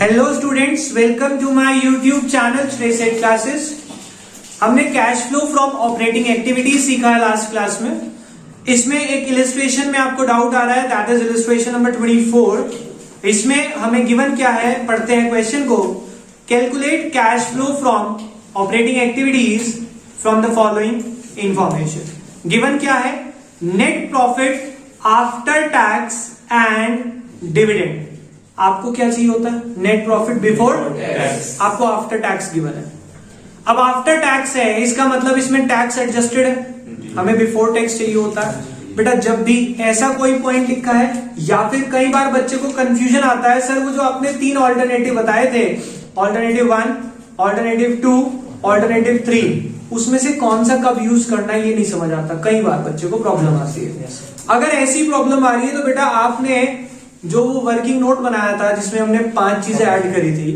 Hello students, welcome to my YouTube channel स्ट्रेसेट classes. हमने cash flow from operating activities सीखा है last class में। इसमें एक इलिस्ट्रेशन में आपको डाउट आ रहा है, दैट इज इलिस्ट्रेशन नंबर 24। इसमें हमें गिवन क्या है, पढ़ते हैं क्वेश्चन को। Calculate cash flow from operating activities from the following information. Given क्या है, net profit after tax and dividend. आपको क्या चाहिए होता है, नेट प्रॉफिट बिफोर टैक्स, आपको आफ्टर टैक्स गिवन है। अब आफ्टर टैक्स है, इसका मतलब इसमें टैक्स एडजस्टेड है, हमें बिफोर टैक्स चाहिए होता है। बेटा जब भी ऐसा कोई पॉइंट लिखा है या फिर कई बार बच्चे को कंफ्यूजन आता है, सर वो जो आपने तीन ऑल्टरनेटिव बताए थे, ऑल्टरनेटिव 1, ऑल्टरनेटिव 2, ऑल्टरनेटिव 3, उसमें से कौन सा कब यूज करना है ये नहीं समझ आता। कई बार बच्चे को प्रॉब्लम आती है। अगर ऐसी प्रॉब्लम आ रही है तो बेटा आपने जो वो वर्किंग नोट बनाया था जिसमें हमने 5 चीजें ऐड करी थी,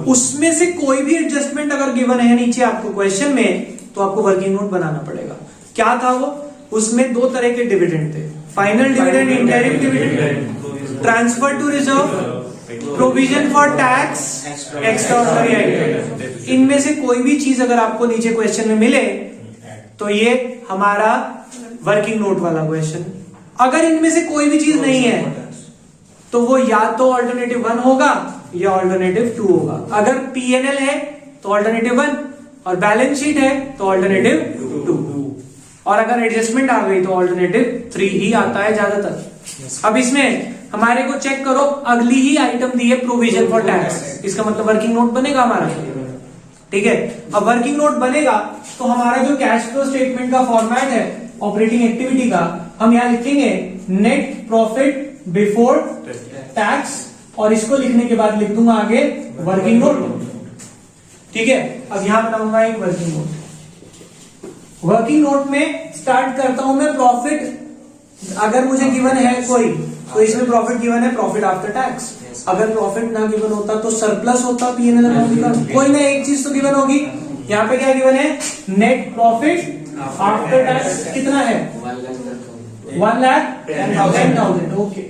उसमें से कोई भी एडजस्टमेंट अगर गिवन है नीचे आपको क्वेश्चन में, तो आपको वर्किंग नोट बनाना पड़ेगा। क्या था वो, उसमें 2 तरह के डिविडेंड थे, final dividend, indirect dividend, transfer to reserve, provision for tax, extraordinary item. इनमें से कोई भी चीज अगर आपको नीचे क्वेश्चन में मिले तो ये हमारा वर्किंग नोट वाला क्वेश्चन। अगर इनमें से कोई भी चीज नहीं है तो वो या तो ऑल्टरनेटिव 1 होगा या ऑल्टरनेटिव 2 होगा। अगर पीएनएल है तो ऑल्टरनेटिव 1 और बैलेंस शीट है तो ऑल्टरनेटिव 2, और अगर एडजस्टमेंट आ गई तो ऑल्टरनेटिव 3 ही आता है ज्यादातर। अब इसमें हमारे को चेक करो, अगली ही आइटम दी है प्रोविजन फॉर टैक्स, इसका मतलब वर्किंग नोट बनेगा हमारा। ठीक है, अब वर्किंग नोट बनेगा तो हमारा जो कैश फ्लो स्टेटमेंट का फॉर्मेट है ऑपरेटिंग एक्टिविटी का, हम यहां लिखेंगे नेट प्रॉफिट बिफोर टैक्स, और इसको लिखने के बाद लिख दूंगा आगे वर्किंग नोट। ठीक है, अब यहां बनाऊंगा एक वर्किंग नोट। वर्किंग नोट में स्टार्ट करता हूं मैं प्रॉफिट। अगर मुझे गिवन है कोई, तो इसमें प्रॉफिट गिवन है, प्रॉफिट आफ्टर टैक्स। अगर प्रॉफिट ना गिवन होता तो सरप्लस होता पीएनएल अकाउंट का। कोई ना एक चीज तो गिवन होगी। यहाँ पे क्या गिवन है, नेट प्रॉफिट आफ्टर टैक्स कितना है, 1,10,000। ओके,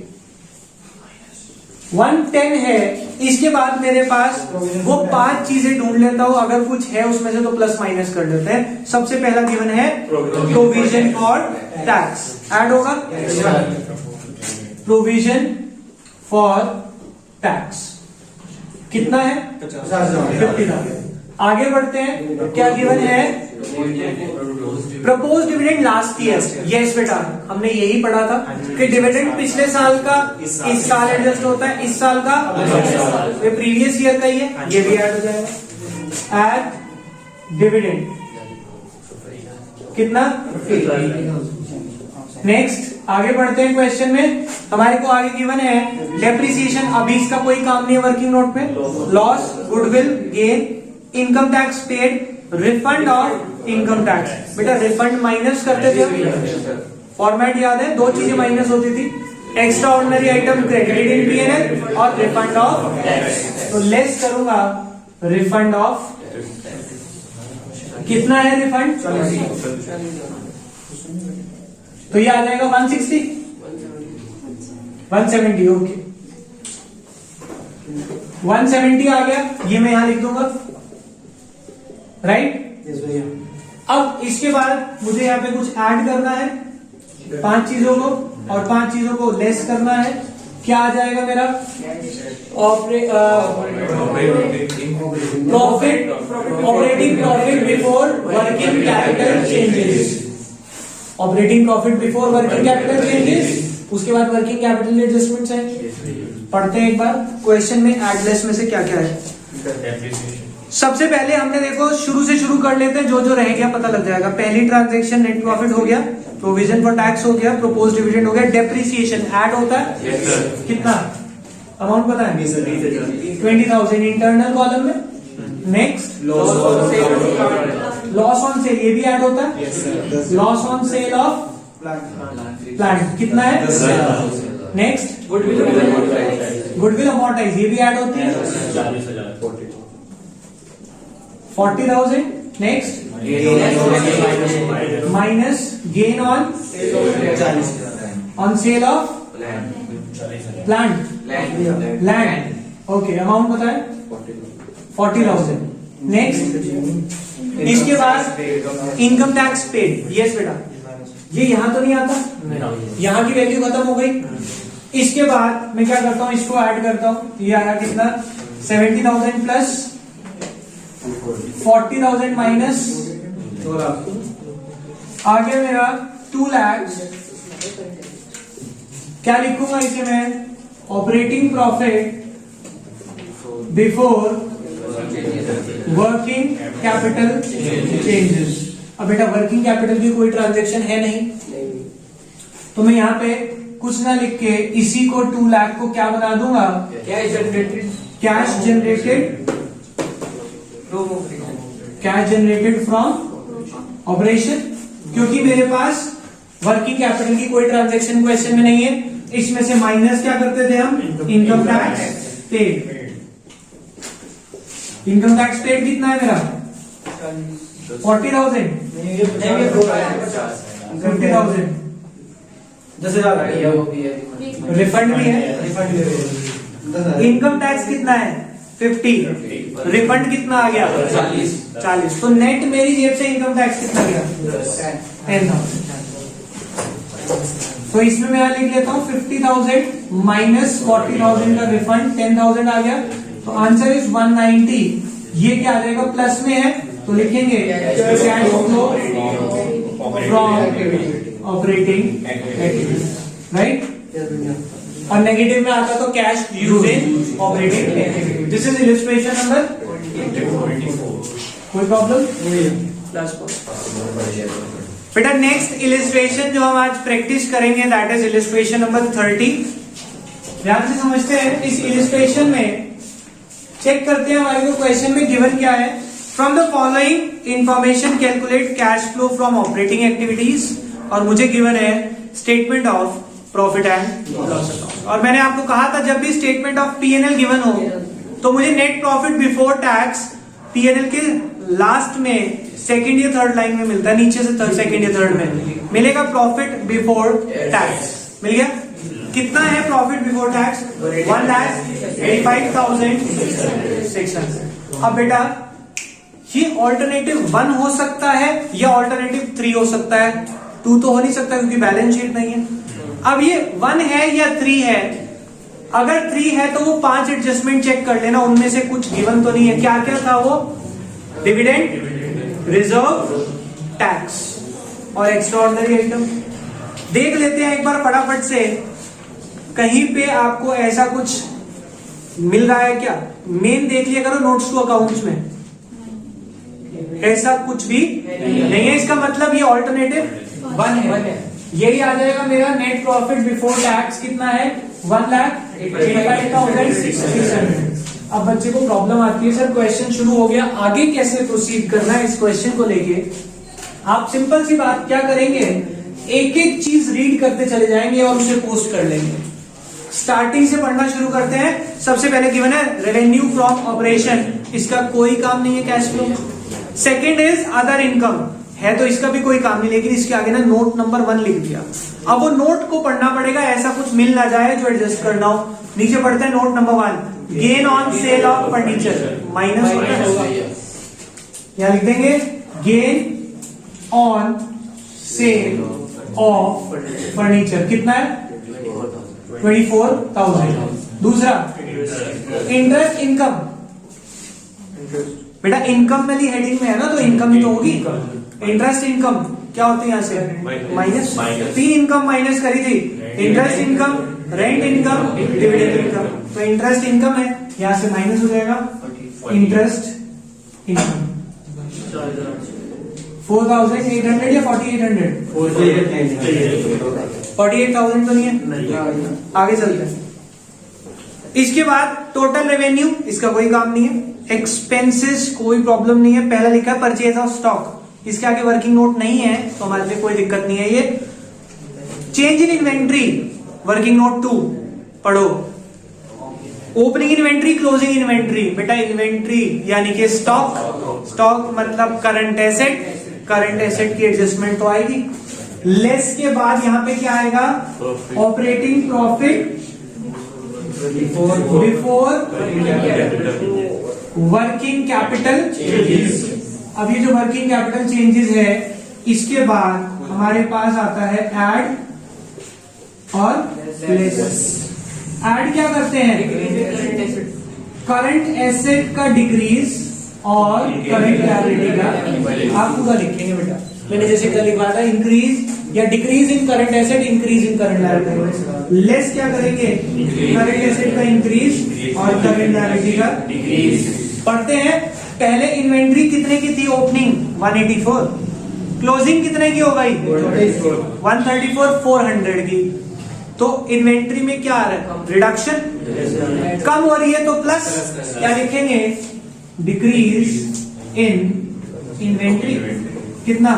110 है। इसके बाद मेरे पास वो 5 चीजें ढूंढ लेता हूं, अगर कुछ है उसमें से तो प्लस माइनस कर लेते हैं। सबसे पहला गिवन है प्रोविजन फॉर टैक्स, ऐड होगा प्रोविजन फॉर टैक्स, कितना है 50,000। आगे बढ़ते हैं, क्या गिवन है, propose dividend last year. Yes बेटा, हमने यही पढ़ा था कि डिविडेंड पिछले साल का इस साल एडजस्ट होता है, इस साल का ये प्रीवियस ईयर का ही है, ये भी ऐड हो जाएगा। एड डिविडेंड कितना, नेक्स्ट आगे बढ़ते हैं क्वेश्चन में। हमारे को आगे गिवन है डेप्रिसिएशन, अभी इसका कोई काम नहीं है वर्किंग नोट में। Loss, goodwill, gain, income tax paid, refund of income tax. बेटा रिफंड माइनस करते थे, फॉर्मेट याद है, 2 चीजें माइनस होती थी, extra ordinary item credited in PNL और रिफंड ऑफ टैक्स। तो लेस करूंगा रिफंड ऑफ, कितना है रिफंड, तो ये आ जाएगा 160, 170। ओके, 170 आ गया, ये मैं यहां लिख दूंगा, राइट। अब इसके बाद मुझे यहाँ पे कुछ ऐड करना है 5 चीजों को, और 5 चीजों को लेस करना है। क्या आ जाएगा मेरा, profit, operating profit before working capital changes, operating profit before working capital changes. उसके बाद वर्किंग कैपिटल एडजस्टमेंट्स हैं। पढ़ते हैं एक बार क्वेश्चन में एडलेस में से क्या क्या है। सबसे पहले हमने देखो शुरू से शुरू कर लेते हैं, जो जो रह गया पता लग जाएगा। पहली ट्रांजैक्शन नेट प्रॉफिट हो गया, प्रोविजन फॉर टैक्स हो गया, प्रपोज डिविडेंड हो गया, डेप्रिसिएशन ऐड होता है। कितना अमाउंट पता है, 20,000 इंटरनल कॉलम में। नेक्स्ट लॉस ऑन सेल, ये भी ऐड होता है, loss on sale of plant कितना है, नेक्स्ट गुडविल अमोर्टाइज, ये भी ऐड होती है 40,000। Next minus gain on sale of plant, land okay, amount बताए 40,000। नेक्स्ट, इसके बाद इनकम टैक्स पेड। यस बेटा, ये यहां तो नहीं आता, यहां की वैल्यू खत्म हो गई। इसके बाद मैं क्या करता हूं, इसको ऐड करता हूं। ये आया कितना, 70,000 प्लस 40,000 माइनस आ गया मेरा 2 लाख। क्या लिखूंगा इसे मैं, operating profit before working capital changes. अब बेटा वर्किंग कैपिटल की कोई ट्रांजैक्शन है नहीं, तो मैं यहाँ पे कुछ ना लिख के इसी को 2 लाख को क्या बना दूंगा, कैश जनरेटेड फ्रॉम ऑपरेशन। क्योंकि मेरे पास वर्किंग कैपिटल की कोई ट्रांजैक्शन क्वेश्चन में नहीं है, इसमें से माइनस क्या करते थे हम, income tax paid. Income tax paid कितना है मेरा, 40,000, 50,000, 10,000 रिफंड भी है। इनकम टैक्स कितना है 50, रिफंड कितना आ गया 40। तो नेट मेरी जेब से इनकम टैक्स कितना गया 10,000। तो इसमें मैं यहां लिख लेता हूं 50,000 माइनस 40,000 का रिफंड 10,000 आ गया। तो आंसर इज 190। ये क्या आ जाएगा, प्लस में है तो लिखेंगे cash flow from operating activity, right. और नेगेटिव में आता तो cash use in operating activity. This is illustration number 24। कोई प्रॉब्लम बेटा। नेक्स्ट इलस्ट्रेशन जो हम आज प्रैक्टिस करेंगे दैट इज इलस्ट्रेशन नंबर 30। ध्यान से समझते हैं। इस इलस्ट्रेशन में चेक करते हैं हमारे को क्वेश्चन में गिवन क्या है। From the following information calculate cash flow from operating activities. और मुझे गिवन है statement of profit and loss account. और मैंने आपको कहा था जब भी स्टेटमेंट ऑफ पीएनएल गिवन हो तो मुझे net profit before tax PNL के लास्ट में सेकंड या थर्ड लाइन में मिलता है, नीचे से सेकंड या थर्ड में मिलेगा प्रॉफिट बिफोर टैक्स। मिल गया। कितना है प्रॉफिट बिफोर टैक्स, 1,85,600। अब बेटा ये ऑल्टरनेटिव 1 हो सकता है या ऑल्टरनेटिव 3 हो सकता है, 2 तो हो नहीं सकता क्योंकि बैलेंस शीट नहीं है। अब ये 1 है या 3 है। अगर 3 है तो वो 5 एडजस्टमेंट चेक कर लेना, उनमें से कुछ गिवन तो नहीं है। क्या क्या था वो, डिविडेंड, रिजर्व, टैक्स और एक्स्ट्राऑर्डिनरी आइटम। देख लेते हैं एक बार फटाफट से, कहीं पे आपको ऐसा कुछ मिल रहा है क्या। मेन देख लिया करो नोट्स टू अकाउंट्स में, ऐसा कुछ भी नहीं है। इसका मतलब ये ऑल्टरनेटिव 1 है। यही आ जाएगा मेरा नेट प्रॉफिट बिफोर टैक्स कितना है, 1,85,600। अब बच्चे को प्रॉब्लम आती है, सर क्वेश्चन शुरू हो गया, आगे कैसे प्रोसीड करना है इस क्वेश्चन को लेके। आप सिंपल सी बात क्या करेंगे, एक एक चीज रीड करते चले जाएंगे और उसे पोस्ट कर लेंगे। स्टार्टिंग से पढ़ना शुरू करते हैं। सबसे पहले गिवन है रेवेन्यू फ्रॉम ऑपरेशन, इसका कोई काम नहीं है cash flow. Second is other income, है तो इसका भी कोई काम नहीं, लेकिन इसके आगे ना नोट नंबर 1 लिख दिया। अब वो नोट को पढ़ना पड़ेगा, ऐसा कुछ मिल ना जाए जो एडजस्ट करना हो। नीचे पढ़ते हैं note number 1, gain on sale of furniture, minus होगा, यहां लिख देंगे gain on sale of furniture कितना है 24,000। दूसरा इंटरेस्ट इनकम, बेटा इनकम वाली हेडिंग में है ना, तो इनकम ही तो होगी। इंटरेस्ट इनकम क्या होती है यहाँ से माइनस, 3 इनकम माइनस करी थी, interest income, rent income, dividend income. तो इंटरेस्ट इनकम है, यहां से माइनस हो जाएगा इंटरेस्ट इनकम। 4,800 या 4,800, 48,000 तो नहीं है। आगे चलते हैं। इसके बाद टोटल रेवेन्यू, इसका कोई काम नहीं है। एक्सपेंसेस कोई प्रॉब्लम नहीं है, पहला लिखा है परचेज ऑफ स्टॉक, इसके आगे वर्किंग नोट नहीं है तो हमारे लिए कोई दिक्कत नहीं है। ये change in inventory, working note 2 पढ़ो। ओपनिंग इन्वेंट्री, क्लोजिंग इन्वेंट्री, बेटा इन्वेंट्री यानी कि स्टॉक, स्टॉक मतलब करंट एसेट, करंट एसेट की एडजस्टमेंट तो आएगी। लेस के बाद यहां पे क्या आएगा, operating profit before working capital changes. अब ये जो वर्किंग कैपिटल चेंजेस है इसके बाद हमारे पास आता है ऐड और लेस। ऐड क्या करते हैं? करंट एसेट का डिक्रीज और करंट लायबिलिटी का। आप पूरा लिखेंगे बेटा, मैंने जैसे कल लिखवाया था, इंक्रीज या decrease in current asset, increase in current liability. Less क्या करेंगे? करंट एसेट का इंक्रीज और करंट लायबिलिटी का डिक्रीज। पढ़ते हैं। पहले इन्वेंट्री कितने की थी? ओपनिंग 184, क्लोजिंग कितने की हो गई? 134, 400 की। तो इन्वेंट्री में क्या आ रहा है? रिडक्शन। कम हो रही है तो प्लस क्या लिखेंगे? Decrease in inventory. कितना?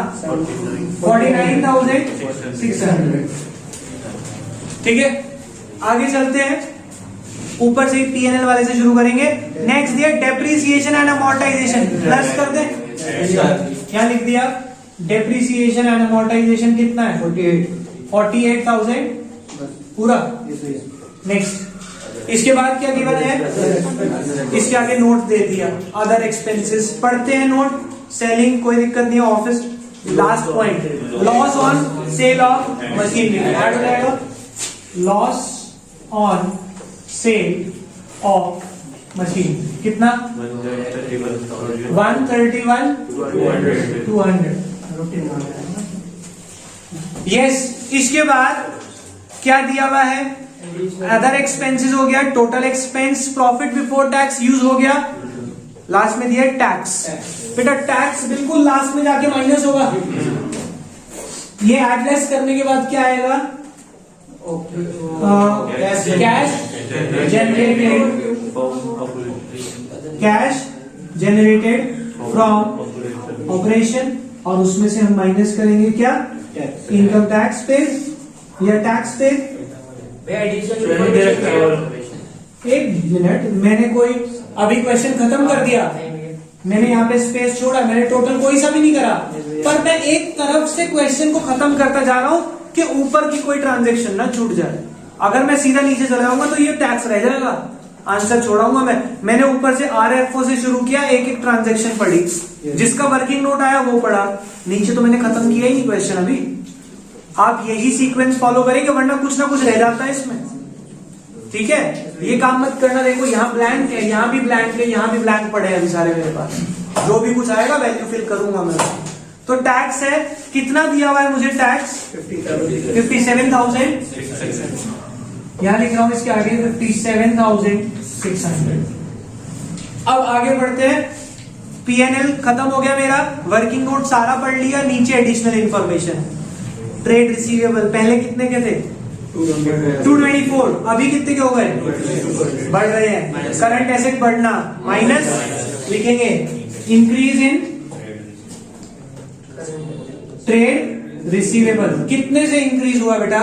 49,600। ठीक है, आगे चलते हैं। ऊपर से P&L वाले से शुरू करेंगे। नेक्स्ट दिया डेप्रिसिएशन एंड अमोर्टाइजेशन। प्लस कर दे, क्या लिख दिया? डेप्रिसिएशन एंड अमोर्टाइजेशन कितना है? 48,000 पूरा। नेक्स्ट, इसके बाद क्या गिवन है? इसके आगे नोट दे दिया, अदर एक्सपेंसेस। पढ़ते हैं नोट। सेलिंग कोई दिक्कत नहीं है, office. Last point, loss on sale of machinery add हो जाएगा। Loss on sale of machine कितना? 131, 200। यस। इसके बाद क्या दिया हुआ है? अदर एक्सपेंसेस हो गया, total expense, profit before tax use हो गया। लास्ट में दिया टैक्स। बेटा टैक्स बिल्कुल लास्ट में जाके माइनस होगा। ये एडलेस करने के बाद क्या आएगा? Cash generated, cash generated from operation, और उसमें से हम माइनस करेंगे क्या? इनकम टैक्स पे या टैक्स पे। एक मिनट, मैंने कोई अभी क्वेश्चन खत्म कर दिया, मैंने यहाँ पे स्पेस छोड़ा, मैंने टोटल कोई सा भी नहीं करा, पर मैं एक तरफ से क्वेश्चन को खत्म करता जा रहा हूं कि ऊपर की कोई ट्रांजैक्शन ना छूट जाए। अगर मैं सीधा नीचे चला जाऊंगा तो ये टैक्स रह जाएगा, आंसर छोड़ाऊंगा मैंने ऊपर से RFO से शुरू किया, एक एक ट्रांजैक्शन पढ़ी, जिसका वर्किंग नोट आया वो पढ़ा, नीचे तो मैंने खत्म किया ही नहीं क्वेश्चन अभी। आप यही सीक्वेंस फॉलो करेंगे, वरना कुछ ना कुछ रह जाता है इसमें। ठीक है, ये काम मत करना। देखो यहाँ ब्लैंक है, यहाँ भी ब्लैंक है, यहाँ भी ब्लैंक पड़े हैं अभी सारे मेरे पास। जो भी कुछ आएगा वैल्यू फिल करूंगा मैं। तो टैक्स है, कितना दिया हुआ है मुझे टैक्स? 57,000। यहाँ लिख रहा हूं इसके आगे 57,600। अब आगे बढ़ते हैं। P&L खत्म हो गया मेरा, वर्किंग नोट सारा पढ़ लिया, नीचे एडिशनल इंफॉर्मेशन। ट्रेड रिसीवेबल पहले कितने के थे? 224, अभी कितने के हो गए? बढ़ रहे हैं। करंट एसेट बढ़ना, माइनस लिखेंगे इंक्रीज इन ट्रेड रिसीवेबल। कितने से इंक्रीज हुआ बेटा?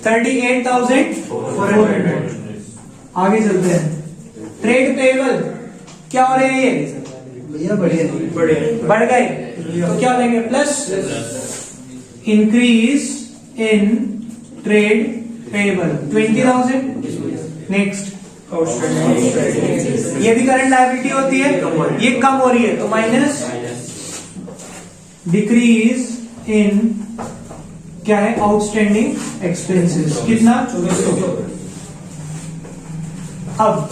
38,400। आगे चलते हैं। ट्रेड पेएबल क्या हो रहे हैं? ये भैया बढ़ गए, तो क्या लेंगे? Plus increase in trade payable 20,000। Next, ये भी करंट लायबिलिटी होती है, ये कम हो रही है तो माइनस डिक्रीज इन क्या है? Outstanding expenses. कितना? अब